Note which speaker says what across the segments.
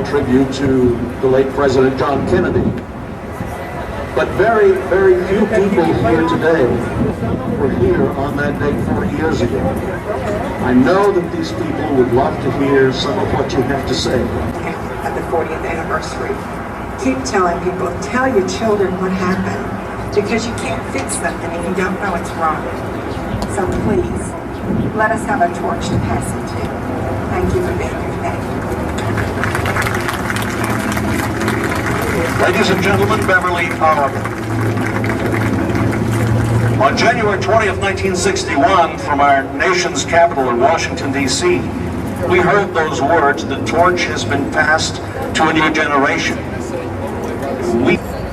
Speaker 1: Tribute to the late President John Kennedy. But very, very few people here today were here on that day 40 years ago. I know that these people would love to hear some of what you have to say.
Speaker 2: At the 40th anniversary, keep telling people, tell your children what happened, because you can't fix something if you don't know it's wrong. So please, let us have a torch to pass it to. Thank you for being here today.
Speaker 1: Ladies and gentlemen, Beverly Oliver. On January 20th, 1961, from our nation's capital in Washington, D.C., we heard those words, "The torch has been passed to a new generation."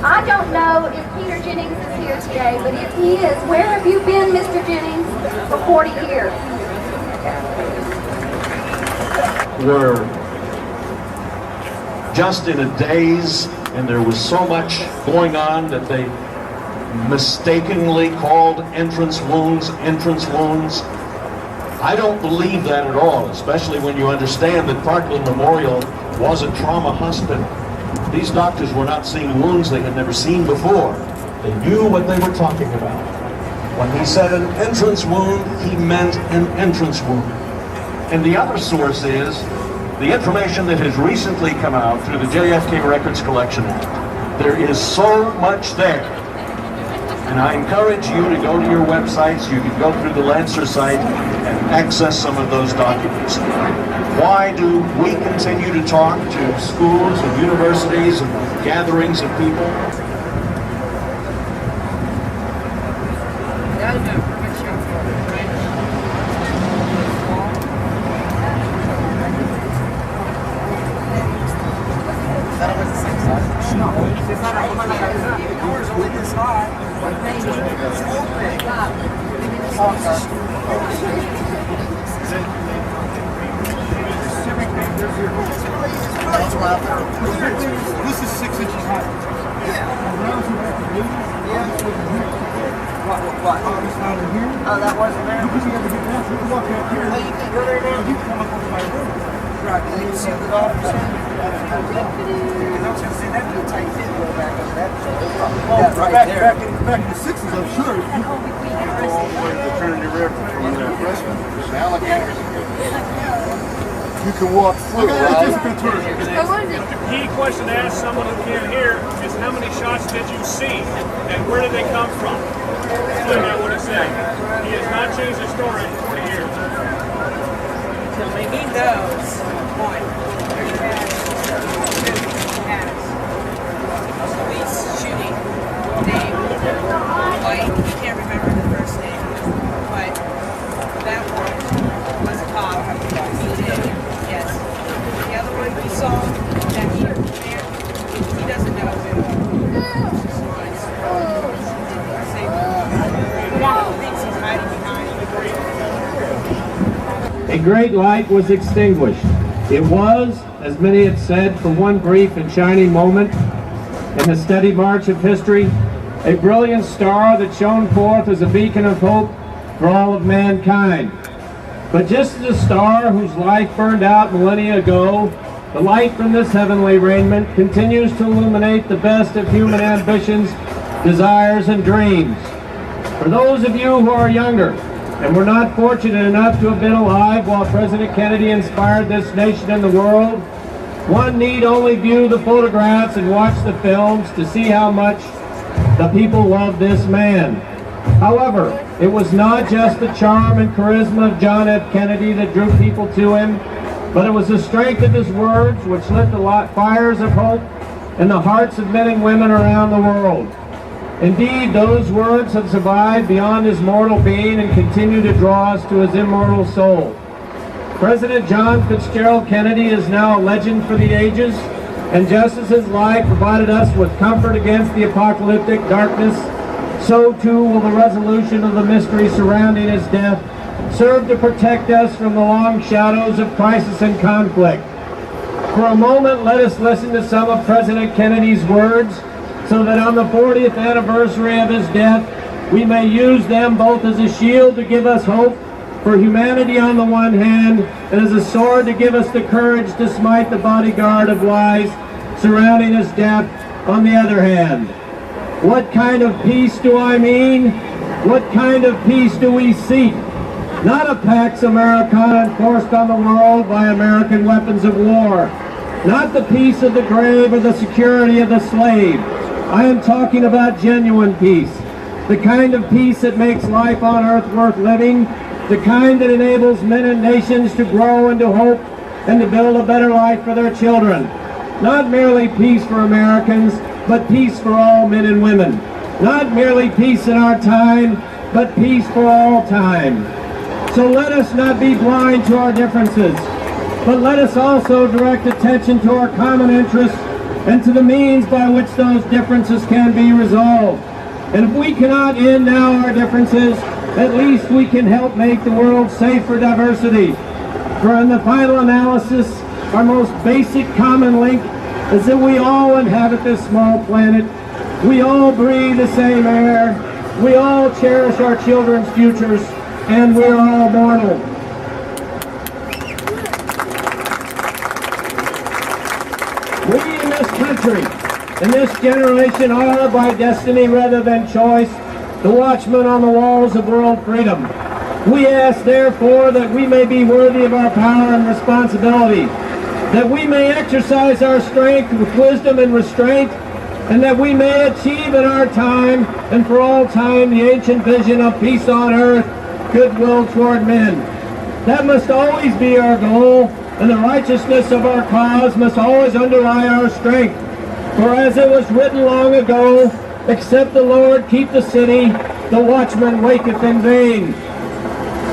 Speaker 3: I don't know if Peter Jennings is here today, but if he is, where have you been, Mr. Jennings, for 40 years?
Speaker 1: We're just in a daze, and there was so much going on that they mistakenly called entrance wounds. I don't believe that at all, especially when you understand that Parkland Memorial was a trauma hospital. These doctors were not seeing wounds they had never seen before. They knew what they were talking about. When he said an entrance wound, he meant an entrance wound. And the other source is the information that has recently come out through the JFK Records Collection Act. There is so much there. And I encourage you to go to your websites. You can go through the Lancer site and access some of those documents. Why do we continue to talk to schools and universities and gatherings of people?
Speaker 4: This is 6 inches high. What? Oh, that wasn't there? You can walk out here. Oh, you can go there now? You can come up over my room. Right, and you can see the golf center. And I was going to say, that'd be a tight fit to go back over that. Oh, right there. Back in the 60s, I'm sure. You go all the way to the Trinity River from the freshman. Alligators. You can walk through, right?
Speaker 5: The key question to ask someone who can't hear is how many shots did you see and where did they come from? That's what I want to say. He has not changed his story in 40 years.
Speaker 6: He knows one. Police shooting name, white, he can't remember the first name, but that one was a cop. He did. Yes. The other one we saw that here, there, he doesn't know who. Thinks he's hiding behind.
Speaker 7: A great light was extinguished. It was, as many had said, for one brief and shining moment in the steady march of history, a brilliant star that shone forth as a beacon of hope for all of mankind. But just as a star whose life burned out millennia ago, the light from this heavenly raiment continues to illuminate the best of human ambitions, desires, and dreams. For those of you who are younger and were not fortunate enough to have been alive while President Kennedy inspired this nation and the world, one need only view the photographs and watch the films to see how much the people love this man. However, it was not just the charm and charisma of John F. Kennedy that drew people to him, but it was the strength of his words which lit the fires of hope in the hearts of men and women around the world. Indeed, those words have survived beyond his mortal being and continue to draw us to his immortal soul. President John Fitzgerald Kennedy is now a legend for the ages, and just as his life provided us with comfort against the apocalyptic darkness, so too will the resolution of the mystery surrounding his death serve to protect us from the long shadows of crisis and conflict. For a moment, let us listen to some of President Kennedy's words, so that on the 40th anniversary of his death, we may use them both as a shield to give us hope for humanity on the one hand, and as a sword to give us the courage to smite the bodyguard of lies surrounding his death on the other hand. What kind of peace do I mean? What kind of peace do we seek? Not a Pax Americana enforced on the world by American weapons of war. Not the peace of the grave or the security of the slave. I am talking about genuine peace. The kind of peace that makes life on earth worth living. The kind that enables men and nations to grow and to hope and to build a better life for their children. Not merely peace for Americans, but peace for all men and women. Not merely peace in our time, but peace for all time. So let us not be blind to our differences, but let us also direct attention to our common interests and to the means by which those differences can be resolved. And if we cannot end now our differences, at least we can help make the world safe for diversity. For in the final analysis, our most basic common link is that we all inhabit this small planet. We all breathe the same air. We all cherish our children's futures, and we're all mortal. We in this country, in this generation, are by destiny rather than choice, the watchmen on the walls of world freedom. We ask, therefore, that we may be worthy of our power and responsibility, that we may exercise our strength with wisdom and restraint, and that we may achieve in our time and for all time the ancient vision of peace on earth, goodwill toward men. That must always be our goal, and the righteousness of our cause must always underlie our strength. For as it was written long ago, except the Lord keep the city, the watchman waketh in vain.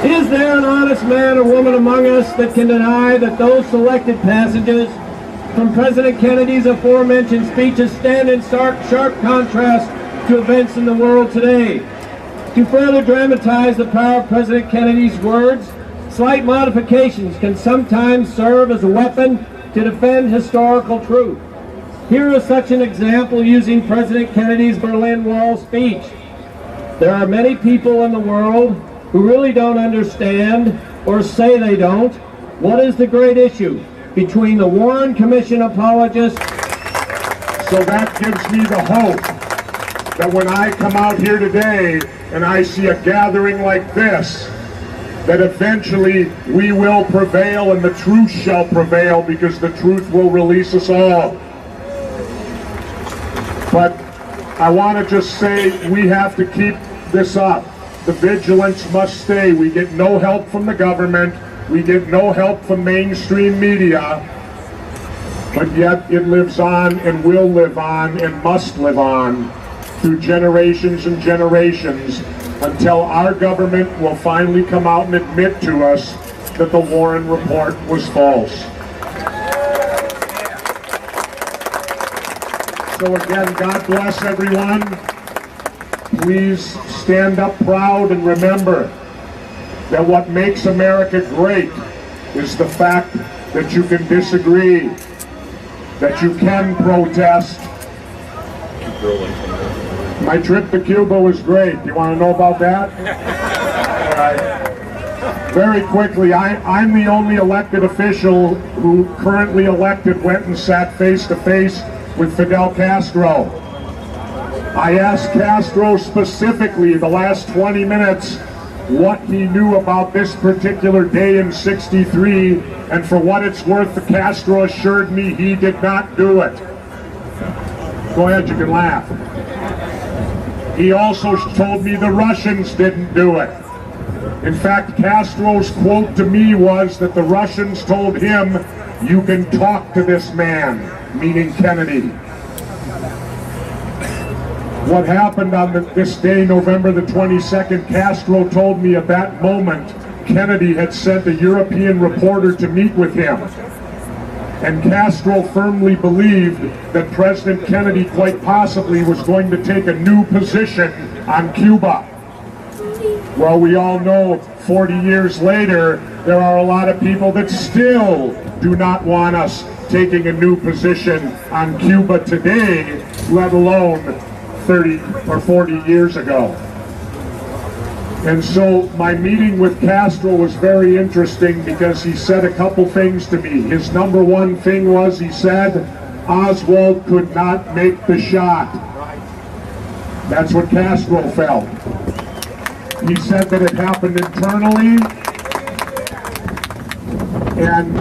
Speaker 7: Is there an honest man or woman among us that can deny that those selected passages from President Kennedy's aforementioned speeches stand in sharp contrast to events in the world today? To further dramatize the power of President Kennedy's words, slight modifications can sometimes serve as a weapon to defend historical truth. Here is such an example using President Kennedy's Berlin Wall speech. There are many people in the world who really don't understand, or say they don't, what is the great issue between the Warren Commission apologists.
Speaker 8: So that gives me the hope that when I come out here today and I see a gathering like this, that eventually we will prevail and the truth shall prevail, because the truth will release us all. But I want to just say we have to keep this up. The vigilance must stay. We get no help from the government. We get no help from mainstream media. But yet it lives on and will live on and must live on through generations and generations, until our government will finally come out and admit to us that the Warren report was false. So again, God bless everyone. Please stand up proud and remember that what makes America great is the fact that you can disagree, that you can protest. My trip to Cuba was great. You want to know about that? All right. Very quickly, I'm the only elected official who currently elected went and sat face to face with Fidel Castro. I asked Castro specifically the last 20 minutes what he knew about this particular day in '63, and for what it's worth, Castro assured me he did not do it. Go ahead, you can laugh. He also told me the Russians didn't do it. In fact, Castro's quote to me was that the Russians told him, "You can talk to this man," meaning Kennedy. What happened on this day, November the 22nd, Castro told me at that moment Kennedy had sent a European reporter to meet with him. And Castro firmly believed that President Kennedy quite possibly was going to take a new position on Cuba. Well, we all know 40 years later, there are a lot of people that still do not want us taking a new position on Cuba today, let alone 30 or 40 years ago. And so my meeting with Castro was very interesting because he said a couple things to me. His number one thing was, he said, Oswald could not make the shot. That's what Castro felt. He said that it happened internally, and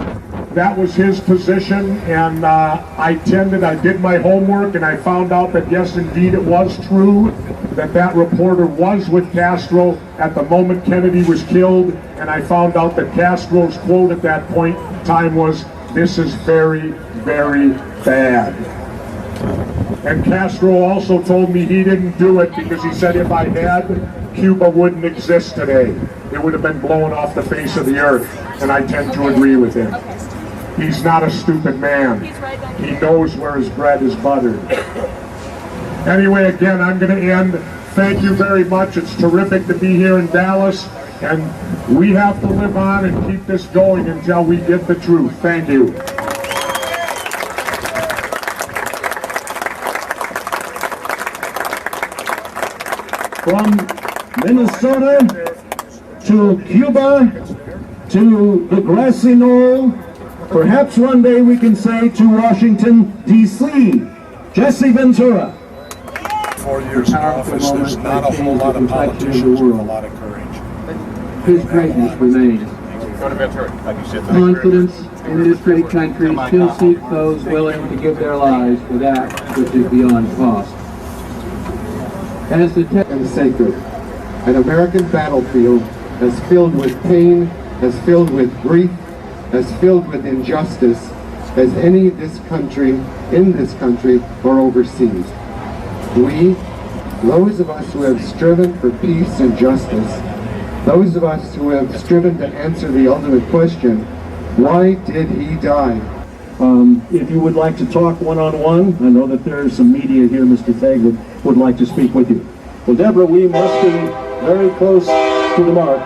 Speaker 8: that was his position, and I did my homework, and I found out that yes, indeed, it was true that reporter was with Castro at the moment Kennedy was killed, and I found out that Castro's quote at that point in time was, "This is very, very bad." And Castro also told me he didn't do it because he said if I had, Cuba wouldn't exist today. It would have been blown off the face of the earth, and I tend to agree with him. He's not a stupid man. He knows where his bread is buttered. Anyway, again, I'm going to end. Thank you very much. It's terrific to be here in Dallas, and we have to live on and keep this going until we get the truth. Thank you.
Speaker 9: From Minnesota to Cuba to the grassy knoll, perhaps one day we can say to Washington, D.C., Jesse Ventura.
Speaker 10: 4 years in office, there's not a whole lot of politicians with a lot of courage.
Speaker 7: His greatness remains. Confidence in this great country still seek those willing to give their lives for that which is beyond cost. As the
Speaker 11: and sacred. An American battlefield as filled with pain, as filled with grief, as filled with injustice as any in this country or overseas. We, those of us who have striven for peace and justice, those of us who have striven to answer the ultimate question, why did he die?
Speaker 9: If you would like to talk one-on-one, I know that there is some media here, Mr. Tagg would like to speak with you. Well, Deborah, we must be very close to the mark.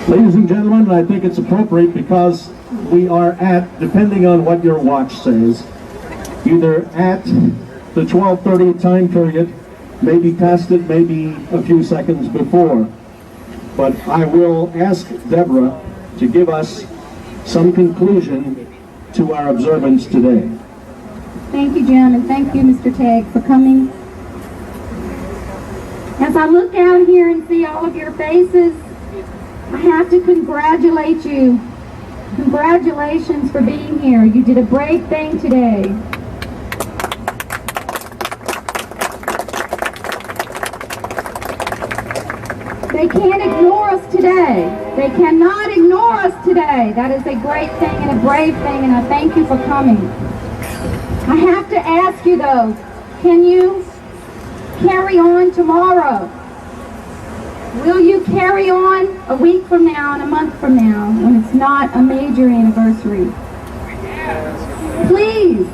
Speaker 9: Ladies and gentlemen, I think it's appropriate because we are at, depending on what your watch says, either at the 12:30 time period, maybe past it, maybe a few seconds before. But I will ask Deborah to give us some conclusion to our observance today.
Speaker 3: Thank you, Jim, and thank you, Mr. Tagg, for coming. As I look out here and see all of your faces, I have to congratulate you. Congratulations for being here. You did a brave thing today. They can't ignore us today. They cannot ignore us today. That is a great thing and a brave thing, and I thank you for coming. I have to ask you though, can you carry on tomorrow? Will you carry on a week from now and a month from now when it's not a major anniversary? Please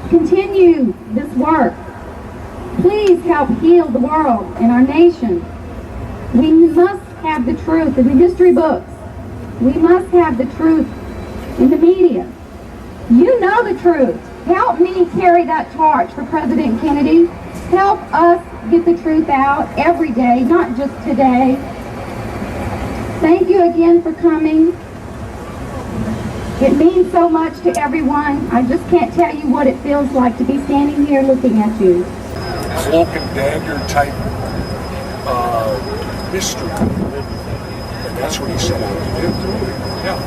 Speaker 3: continue this work. Please help heal the world and our nation. We must have the truth in the history books. We must have the truth in the media. You know the truth. Help me carry that torch for President Kennedy. Help us get the truth out every day, not just today. Thank you again for coming. It means so much to everyone. I just can't tell you what it feels like to be standing here looking at you.
Speaker 10: Cloak and dagger type mystery. That's what he set out to do. Yeah.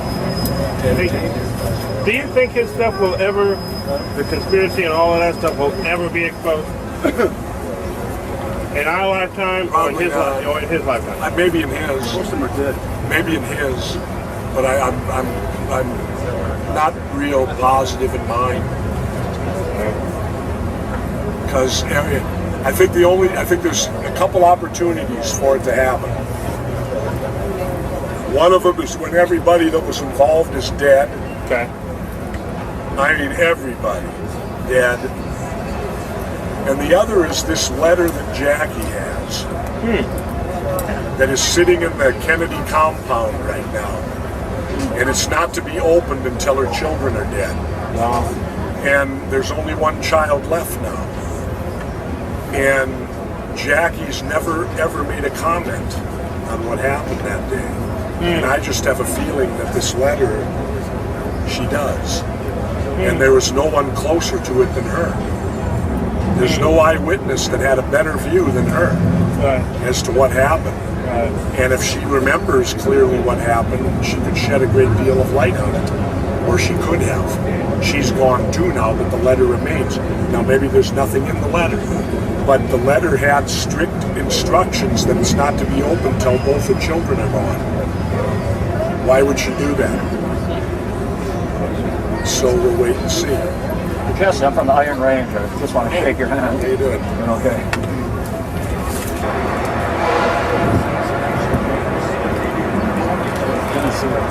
Speaker 10: To entertain you.
Speaker 5: Do you think his stuff will ever, the conspiracy and all of that stuff will ever be exposed? In our lifetime or in his, or in his lifetime?
Speaker 10: Maybe in his. Most of them are dead. Maybe in his, but I'm not real positive in mine. Because I think there's a couple opportunities for it to happen. One of them is when everybody that was involved is dead.
Speaker 5: Okay.
Speaker 10: I mean everybody dead. And the other is this letter that Jackie has that is sitting in the Kennedy compound right now. And it's not to be opened until her children are dead.
Speaker 5: Wow.
Speaker 10: And there's only one child left now. And Jackie's never ever made a comment on what happened that day. And I just have a feeling that this letter, she does. And there was no one closer to it than her. There's no eyewitness that had a better view than her as to what happened. And if she remembers clearly what happened, she could shed a great deal of light on it. Or she could have. She's gone too now, but the letter remains. Now maybe there's nothing in the letter, but the letter had strict instructions that it's not to be opened till both the children are gone. Why would she do that? So we'll wait and see.
Speaker 12: Jesse, I'm from the Iron Range. I just want to shake your hand.
Speaker 10: How you doing?
Speaker 12: Doing okay. Good to see you.